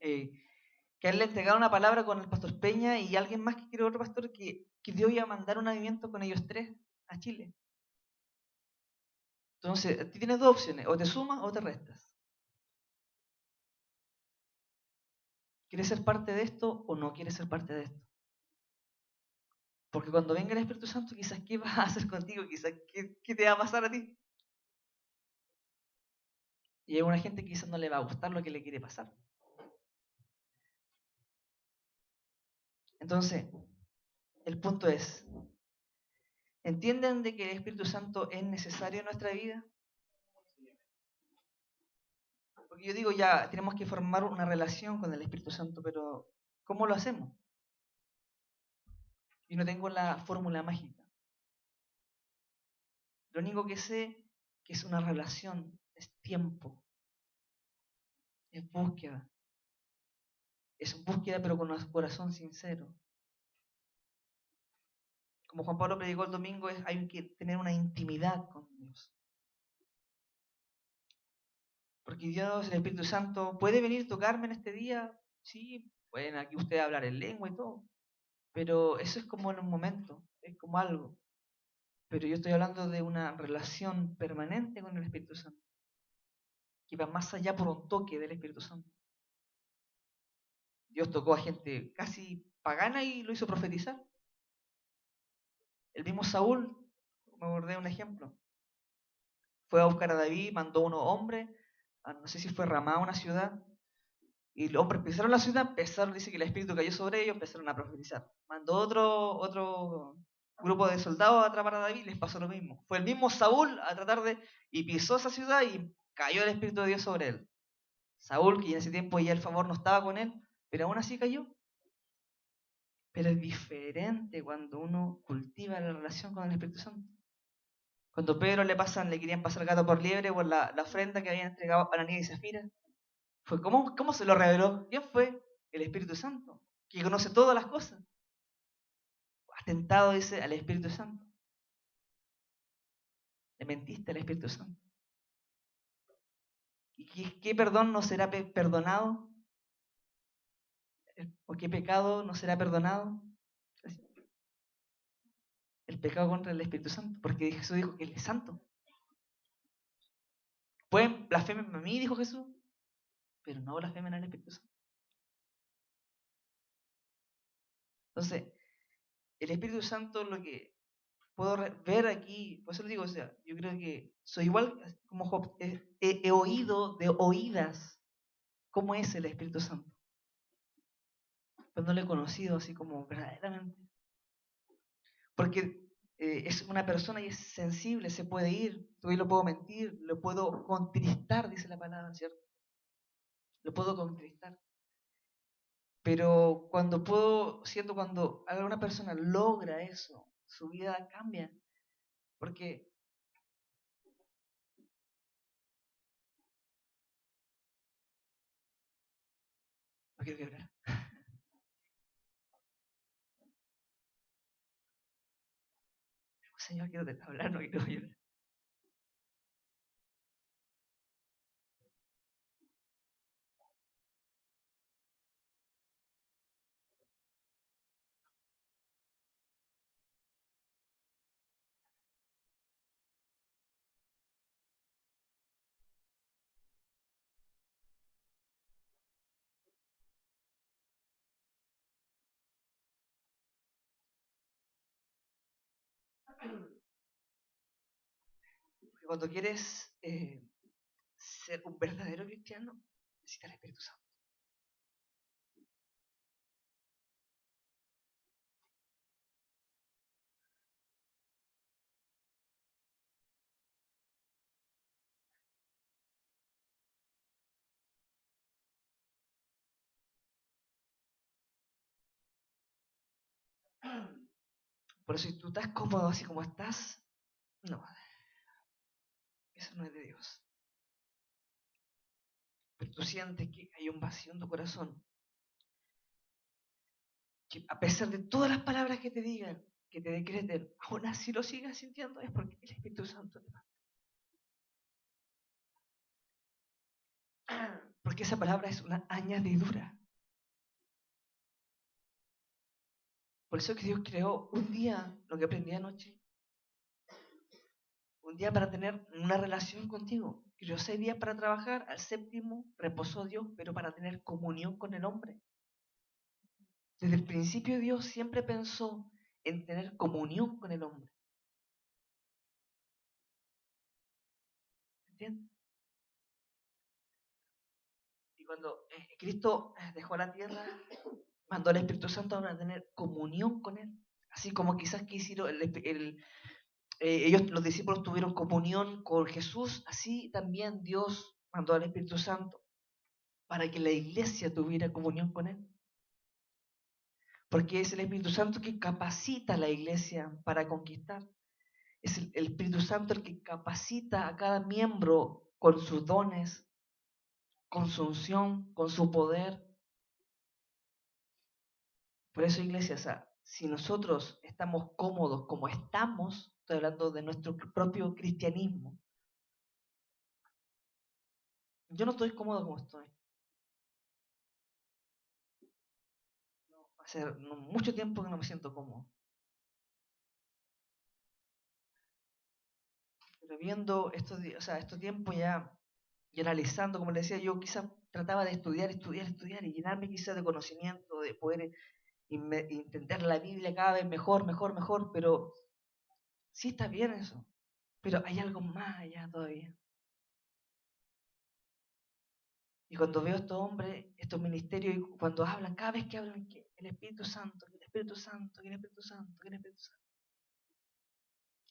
que a él le entregaron una palabra con el pastor Peña y alguien más que quiere otro pastor que Dios iba a mandar un avivamiento con ellos tres a Chile. Entonces, tú tienes dos opciones, o te sumas o te restas. ¿Quieres ser parte de esto o no quieres ser parte de esto? Porque cuando venga el Espíritu Santo, quizás qué vas a hacer contigo, quizás qué te va a pasar a ti. Y hay una gente que quizás no le va a gustar lo que le quiere pasar. Entonces, el punto es, ¿entienden de que el Espíritu Santo es necesario en nuestra vida? Porque yo digo, ya tenemos que formar una relación con el Espíritu Santo, pero ¿cómo lo hacemos? Yo no tengo la fórmula mágica. Lo único que sé que es una relación, es tiempo, es búsqueda. Es búsqueda pero con un corazón sincero. Como Juan Pablo predicó el domingo, hay que tener una intimidad con Dios. Porque Dios, el Espíritu Santo, puede venir a tocarme en este día. Sí, pueden aquí ustedes hablar en lengua y todo. Pero eso es como en un momento, es como algo. Pero yo estoy hablando de una relación permanente con el Espíritu Santo, que va más allá por un toque del Espíritu Santo. Dios tocó a gente casi pagana y lo hizo profetizar. El mismo Saúl, me acordé de un ejemplo, fue a buscar a David, mandó unos hombres, no sé si fue Ramá, una ciudad, y los hombres empezaron la ciudad, dice que el Espíritu cayó sobre ellos, empezaron a profetizar. Mandó otro grupo de soldados a atrapar a David, les pasó lo mismo. Fue el mismo Saúl a tratar y pisó esa ciudad y cayó el Espíritu de Dios sobre él. Saúl, que en ese tiempo ya el favor no estaba con él, pero aún así cayó. Pero es diferente cuando uno cultiva la relación con el Espíritu Santo. Cuando Pedro le querían pasar gato por liebre por la ofrenda que habían entregado a Ananías y Zafira, ¿cómo se lo reveló? ¿Quién fue? El Espíritu Santo, que conoce todas las cosas. has tentado, dice, al Espíritu Santo. Le mentiste al Espíritu Santo. ¿Y qué perdón no será perdonado? ¿O qué pecado no será perdonado? El pecado contra el Espíritu Santo, porque Jesús dijo que Él es santo. Pueden blasfemarme a mí, dijo Jesús, pero no blasfemen al Espíritu Santo. Entonces, el Espíritu Santo, lo que puedo ver aquí, por eso le digo, o sea, yo creo que soy igual como Job, he oído de oídas cómo es el Espíritu Santo, pero no lo he conocido así como verdaderamente. Porque es una persona y es sensible, se puede ir, todavía lo puedo mentir, lo puedo contristar, dice la palabra, ¿cierto? Lo puedo contristar. Pero cuando alguna persona logra eso, su vida cambia. Porque, no quiero quebrar. Señor, quiero hablar, no quiero llorar. Porque cuando quieres ser un verdadero cristiano, necesitas el Espíritu Santo. Por eso si tú estás cómodo así como estás, no, eso no es de Dios. Pero tú sientes que hay un vacío en tu corazón, que a pesar de todas las palabras que te digan, que te decreten, aún así lo sigas sintiendo, es porque el Espíritu Santo te manda. Porque esa palabra es una añadidura. Por eso que Dios creó un día, lo que aprendí anoche, un día para tener una relación contigo. Creó 6 días para trabajar, al séptimo reposó Dios, pero para tener comunión con el hombre. Desde el principio Dios siempre pensó en tener comunión con el hombre. ¿Entiendes? Y cuando Cristo dejó la tierra, mandó al Espíritu Santo para tener comunión con Él. Así como quizás que hicieron ellos, los discípulos, tuvieron comunión con Jesús, así también Dios mandó al Espíritu Santo para que la iglesia tuviera comunión con Él. Porque es el Espíritu Santo que capacita a la iglesia para conquistar. Es el Espíritu Santo el que capacita a cada miembro con sus dones, con su unción, con su poder. Por eso, iglesia, o sea, si nosotros estamos cómodos como estamos, estoy hablando de nuestro propio cristianismo, yo no estoy cómodo como estoy. Hace mucho tiempo que no me siento cómodo. Pero viendo estos tiempos ya, y analizando, como le decía, yo quizás trataba de estudiar y llenarme quizás de conocimiento, de poder entender la Biblia cada vez mejor, mejor, mejor, pero sí está bien eso, pero hay algo más allá todavía. Y cuando veo a estos hombres, estos ministerios, y cuando hablan, cada vez que hablan, que el Espíritu Santo, que el Espíritu Santo, que el Espíritu Santo, que el Espíritu Santo.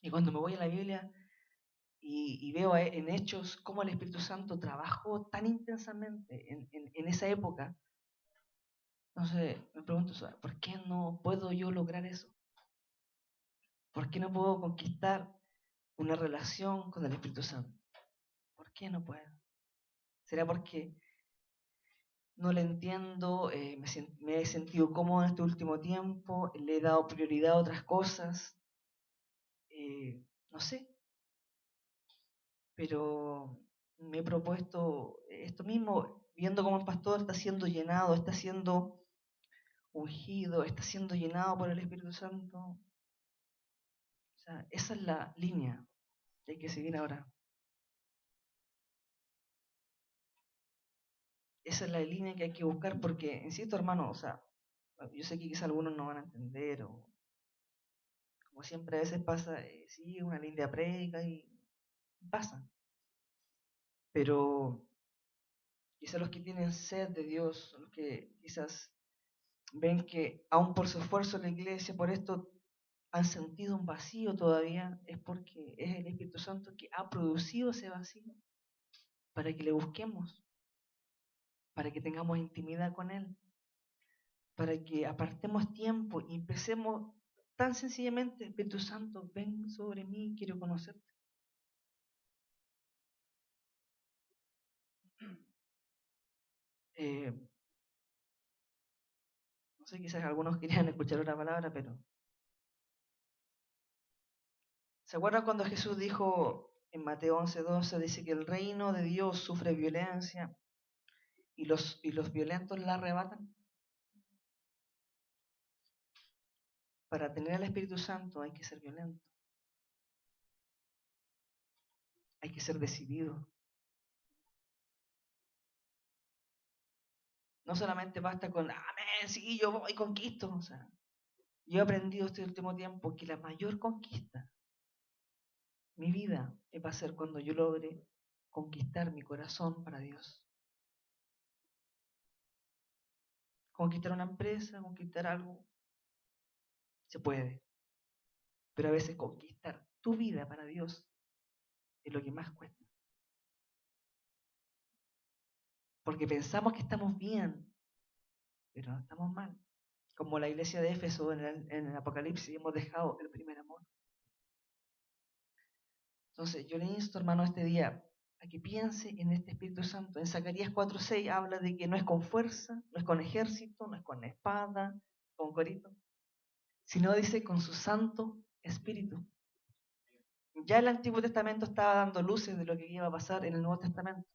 Y cuando me voy a la Biblia y veo en Hechos cómo el Espíritu Santo trabajó tan intensamente en esa época, entonces me pregunto, ¿por qué no puedo yo lograr eso? ¿Por qué no puedo conquistar una relación con el Espíritu Santo? ¿Por qué no puedo? ¿Será porque no le entiendo, me he sentido cómodo en este último tiempo, le he dado prioridad a otras cosas, no sé, pero me he propuesto esto mismo, viendo cómo el pastor está siendo llenado, está siendo ungido, está siendo llenado por el Espíritu Santo. O sea, esa es la línea que hay que seguir ahora. Esa es la línea que hay que buscar porque, insisto, hermano, o sea, yo sé que quizás algunos no van a entender o como siempre a veces pasa, sí, una linda prédica y pasa. Pero quizás los que tienen sed de Dios, los que quizás ven que aún por su esfuerzo en la iglesia, por esto han sentido un vacío todavía, es porque es el Espíritu Santo que ha producido ese vacío para que le busquemos, para que tengamos intimidad con Él, para que apartemos tiempo y empecemos tan sencillamente, Espíritu Santo, ven sobre mí, quiero conocerte. Eh, no sé, quizás algunos querían escuchar otra palabra, pero ¿se acuerdan cuando Jesús dijo en Mateo 11:12, dice que el reino de Dios sufre violencia y los violentos la arrebatan? Para tener al Espíritu Santo hay que ser violento, hay que ser decidido. No solamente basta con, amén, sí, yo voy y conquisto. O sea, yo he aprendido este último tiempo que la mayor conquista, mi vida, va a ser cuando yo logre conquistar mi corazón para Dios. Conquistar una empresa, conquistar algo, se puede. Pero a veces conquistar tu vida para Dios es lo que más cuesta. Porque pensamos que estamos bien, pero estamos mal. Como la iglesia de Éfeso en el Apocalipsis, hemos dejado el primer amor. Entonces, yo le insto, hermano, este día a que piense en este Espíritu Santo. En Zacarías 4:6 habla de que no es con fuerza, no es con ejército, no es con espada, con corito, sino dice con su Santo Espíritu. Ya el Antiguo Testamento estaba dando luces de lo que iba a pasar en el Nuevo Testamento.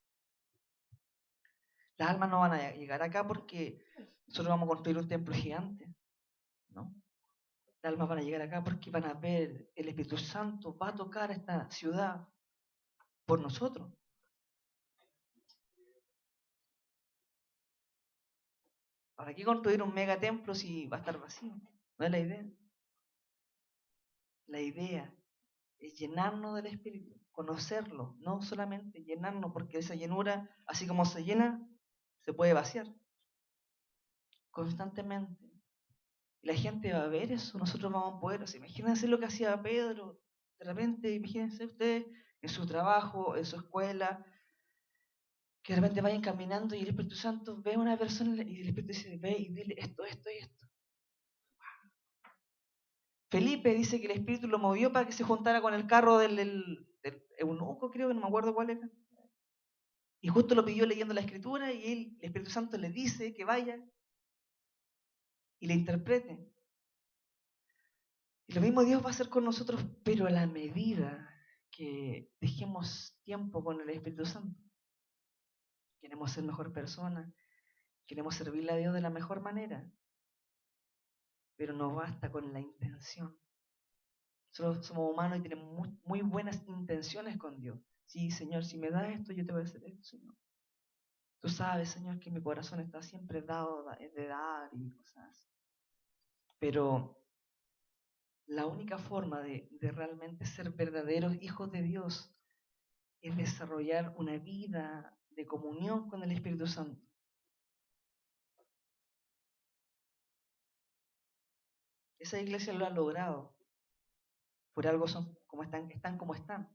Las almas no van a llegar acá porque nosotros vamos a construir un templo gigante, ¿no? Las almas van a llegar acá porque van a ver el Espíritu Santo, va a tocar esta ciudad por nosotros. ¿Para qué construir un megatemplo si va a estar vacío? No es la idea. La idea es llenarnos del Espíritu, conocerlo, no solamente llenarnos, porque esa llenura, así como se llena, se puede vaciar constantemente. Y la gente va a ver eso, nosotros vamos a poder, o sea, imagínense lo que hacía Pedro, de repente, imagínense ustedes en su trabajo, en su escuela, que de repente vayan caminando y el Espíritu Santo ve a una persona y el Espíritu dice, ve y dile esto, esto y esto. Felipe dice que el Espíritu lo movió para que se juntara con el carro del eunuco, creo que no me acuerdo cuál era. Y justo lo pidió leyendo la Escritura y él, el Espíritu Santo le dice que vaya y le interprete. Y lo mismo Dios va a hacer con nosotros, pero a la medida que dejemos tiempo con el Espíritu Santo. Queremos ser mejor persona, queremos servirle a Dios de la mejor manera, pero no basta con la intención. Nosotros somos humanos y tenemos muy buenas intenciones con Dios. Sí, Señor, si me das esto, yo te voy a hacer esto, Señor. Tú sabes, Señor, que mi corazón está siempre dado de dar y cosas así. Pero la única forma de realmente ser verdaderos hijos de Dios es desarrollar una vida de comunión con el Espíritu Santo. Esa iglesia lo ha logrado. Por algo son como están como están.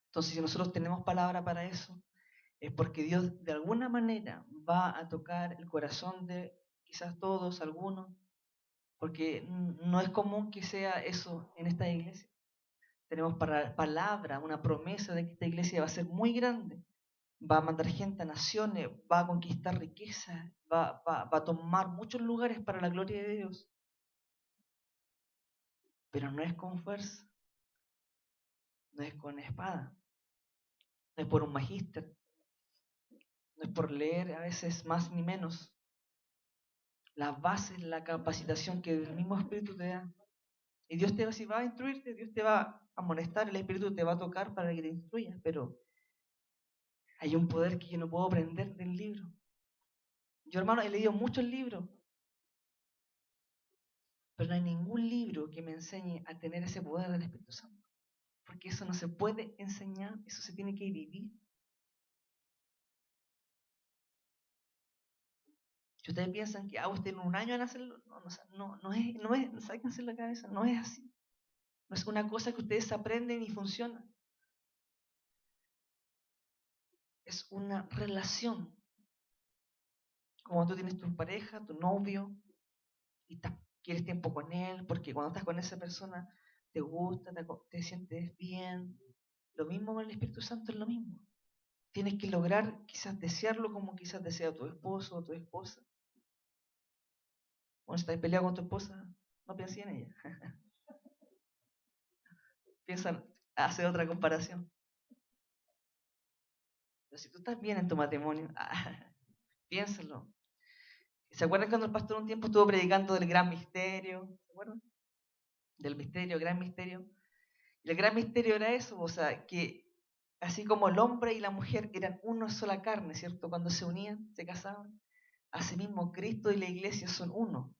Entonces, si nosotros tenemos palabra para eso, es porque Dios de alguna manera va a tocar el corazón de quizás todos, algunos, porque no es común que sea eso en esta iglesia. Tenemos palabra, una promesa de que esta iglesia va a ser muy grande, va a mandar gente a naciones, va a conquistar riqueza, va a tomar muchos lugares para la gloria de Dios. Pero no es con fuerza, no es con espada, no es por un magíster, no es por leer a veces más ni menos. La base es la capacitación que el mismo Espíritu te da. Y Dios te va, si va a instruirte, Dios te va a amonestar, el Espíritu te va a tocar para que te instruyas, pero hay un poder que yo no puedo aprender del libro. Yo, hermano, he leído muchos libros, pero no hay ningún libro que me enseñe a tener ese poder del Espíritu Santo. Porque eso no se puede enseñar, eso se tiene que vivir. Si ustedes piensan que usted en un año van a hacerlo, no, sáquense la cabeza, no es así. No es una cosa que ustedes aprenden y funciona. Es una relación. Como tú tienes tu pareja, tu novio, y quieres tiempo con él, porque cuando estás con esa persona te gusta, te sientes bien. Lo mismo con el Espíritu Santo es lo mismo. Tienes que lograr quizás desearlo como quizás desea tu esposo o tu esposa. Cuando estás peleado con tu esposa, no pienses en ella. Piensa, hace otra comparación. Pero si tú estás bien en tu matrimonio, piénsalo. ¿Se acuerdan cuando el pastor un tiempo estuvo predicando del gran misterio? ¿Se acuerdan? Del misterio, gran misterio. Y el gran misterio era eso, o sea, que así como el hombre y la mujer eran una sola carne, ¿cierto? Cuando se unían, se casaban. Asimismo, Cristo y la iglesia son uno.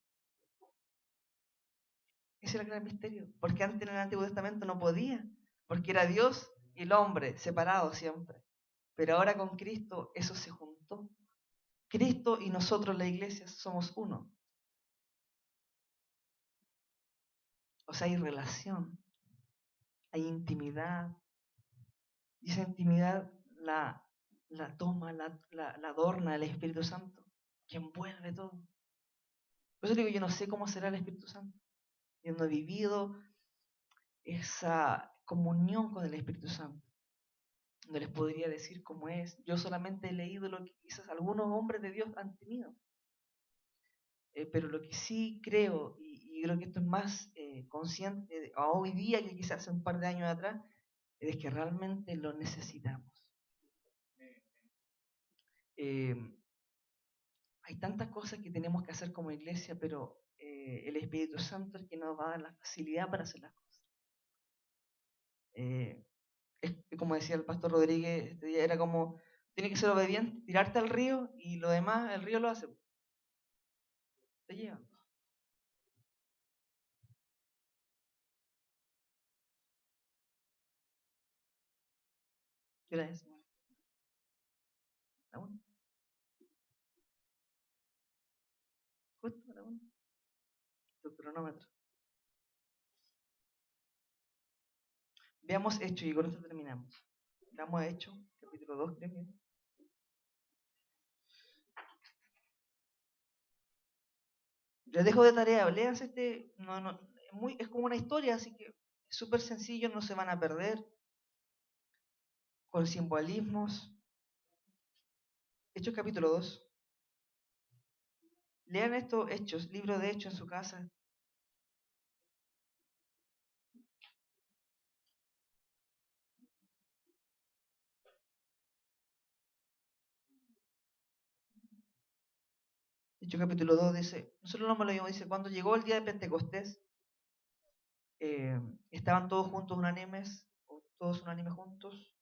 Ese era el gran misterio. Porque antes en el Antiguo Testamento no podía, porque era Dios y el hombre separados siempre. Pero ahora con Cristo eso se juntó. Cristo y nosotros, la iglesia, somos uno. O sea, hay relación, hay intimidad. Y esa intimidad la toma, la adorna el Espíritu Santo, que envuelve todo. Por eso digo, yo no sé cómo será el Espíritu Santo. Yo no he vivido esa comunión con el Espíritu Santo. No les podría decir cómo es. Yo solamente he leído lo que quizás algunos hombres de Dios han tenido. Pero lo que sí creo, y creo que esto es más consciente a hoy día que quizás hace un par de años atrás, es que realmente lo necesitamos. Eh, hay tantas cosas que tenemos que hacer como iglesia, pero el Espíritu Santo es el que nos va a dar la facilidad para hacer las cosas. Es como decía el pastor Rodríguez este día, era como, tiene que ser obediente, tirarte al río y lo demás, el río lo hace. Te lleva. ¿Qué hora es? ¿La una? Justo la una. Tu cronómetro. Veamos Hechos y con esto terminamos. Veamos Hechos, capítulo 2, creo que. Les dejo de tarea, léanse es como una historia, así que es súper sencillo, no se van a perder, con simbolismos. Hechos capítulo 2. Lean estos Hechos, libro de Hechos en su casa. Hechos capítulo 2 dice, nosotros no me lo digo, dice, cuando llegó el día de Pentecostés, eh, estaban todos juntos unánimes, o todos unánimes juntos,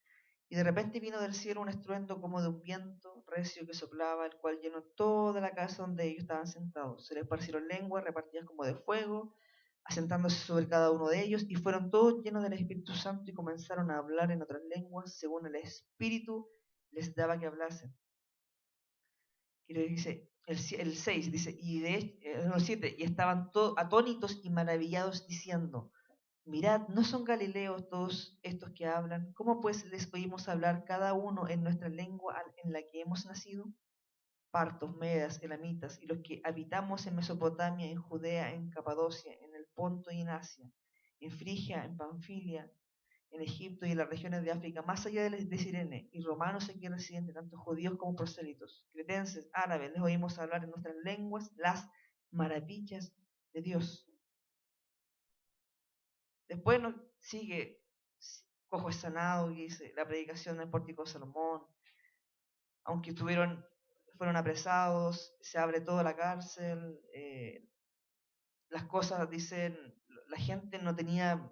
y de repente vino del cielo un estruendo como de un viento recio que soplaba, el cual llenó toda la casa donde ellos estaban sentados. Se les esparcieron lenguas repartidas como de fuego, asentándose sobre cada uno de ellos, y fueron todos llenos del Espíritu Santo y comenzaron a hablar en otras lenguas, según el Espíritu les daba que hablasen. Y le dice, el 6 dice, el 7, y estaban todos atónitos y maravillados diciendo, mirad, ¿no son galileos todos estos que hablan? ¿Cómo pues les oímos hablar cada uno en nuestra lengua en la que hemos nacido? Partos, medas, elamitas, y los que habitamos en Mesopotamia, en Judea, en Capadocia, en el Ponto y en Asia, en Frigia, en Panfilia, en Egipto y en las regiones de África, más allá de Cirene, y romanos aquí residentes, tanto judíos como prosélitos, cretenses, árabes, les oímos hablar en nuestras lenguas las maravillas de Dios. Después nos sigue, cojo es sanado, y dice la predicación del pórtico de Salomón, aunque fueron apresados, se abre toda la cárcel, las cosas dicen, la gente no tenía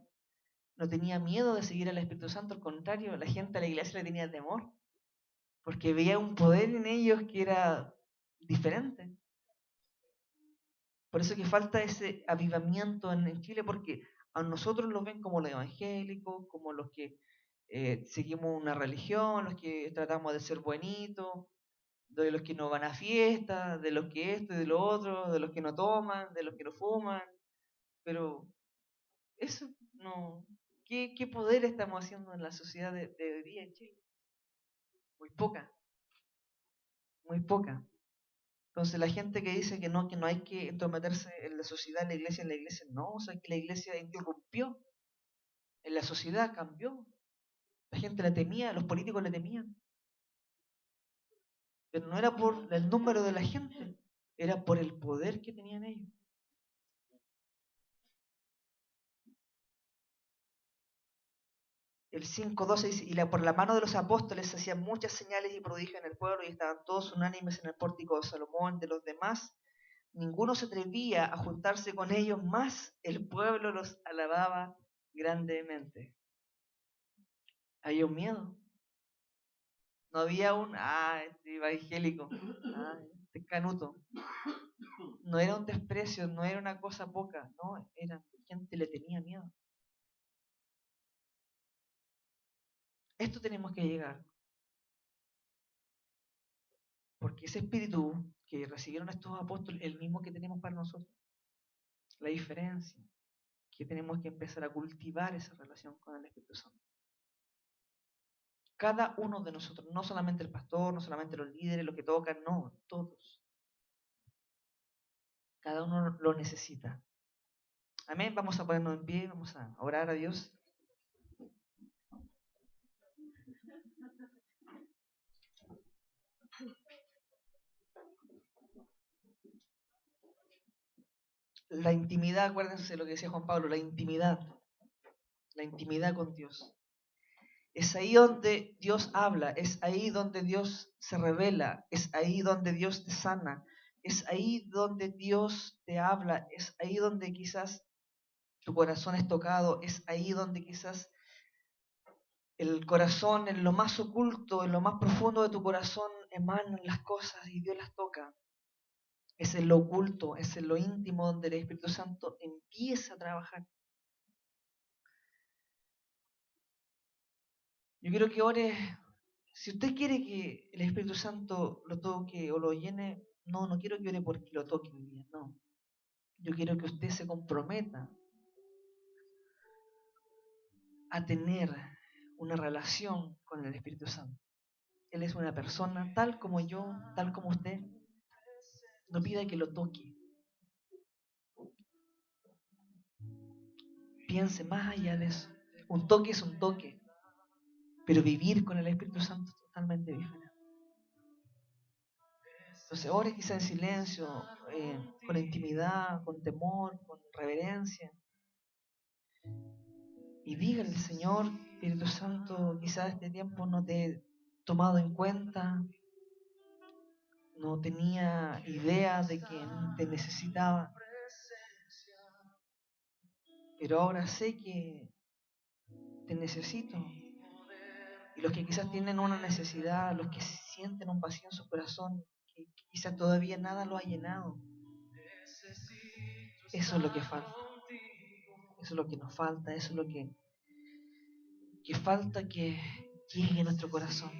miedo de seguir al Espíritu Santo, al contrario, la gente a la iglesia le tenía temor, porque veía un poder en ellos que era diferente. Por eso que falta ese avivamiento en Chile, porque a nosotros los ven como los evangélicos, como los que seguimos una religión, los que tratamos de ser buenitos, de los que no van a fiestas, de los que esto y de lo otro, de los que no toman, de los que no fuman, pero eso no... ¿Qué poder estamos haciendo en la sociedad de hoy día en Chile? Muy poca, muy poca. Entonces la gente que dice que no hay que entrometerse en la iglesia no, o sea que la iglesia interrumpió, en la sociedad cambió, la gente la temía, los políticos la temían, pero no era por el número de la gente, era por el poder que tenían ellos. El 5:12 dice, por la mano de los apóstoles se hacían muchas señales y prodigios en el pueblo y estaban todos unánimes en el pórtico de Salomón. De los demás, ninguno se atrevía a juntarse con ellos, más el pueblo los alababa grandemente. Había un miedo. No había este evangélico, este canuto. No era un desprecio, no era una cosa poca, no, gente le tenía miedo. Esto tenemos que llegar. Porque ese espíritu que recibieron estos apóstoles es el mismo que tenemos para nosotros. La diferencia es que tenemos que empezar a cultivar esa relación con el Espíritu Santo. Cada uno de nosotros, no solamente el pastor, no solamente los líderes, los que tocan, no, todos. Cada uno lo necesita. Amén, vamos a ponernos en pie, vamos a orar a Dios. La intimidad, acuérdense lo que decía Juan Pablo, la intimidad con Dios. Es ahí donde Dios habla, es ahí donde Dios se revela, es ahí donde Dios te sana, es ahí donde Dios te habla, es ahí donde quizás tu corazón es tocado, es ahí donde quizás el corazón, en lo más oculto, en lo más profundo de tu corazón, emanan las cosas y Dios las toca. Es en lo oculto, es en lo íntimo donde el Espíritu Santo empieza a trabajar. Yo quiero que ore, si usted quiere que el Espíritu Santo lo toque o lo llene, no quiero que ore porque lo toque hoy día, no. Yo quiero que usted se comprometa a tener una relación con el Espíritu Santo. Él es una persona tal como yo, tal como usted. No pida que lo toque. Piense más allá de eso. Un toque es un toque, pero vivir con el Espíritu Santo es totalmente diferente. Entonces, ore quizá en silencio, con intimidad, con temor, con reverencia. Y dígale, Señor, Espíritu Santo, quizás este tiempo no te he tomado en cuenta, no tenía idea de que te necesitaba, pero ahora sé que te necesito. Y los que quizás tienen una necesidad, los que sienten un vacío en su corazón, que quizás todavía nada lo ha llenado, eso es lo que falta. Eso es lo que nos falta, eso es lo que falta que llegue a nuestro corazón.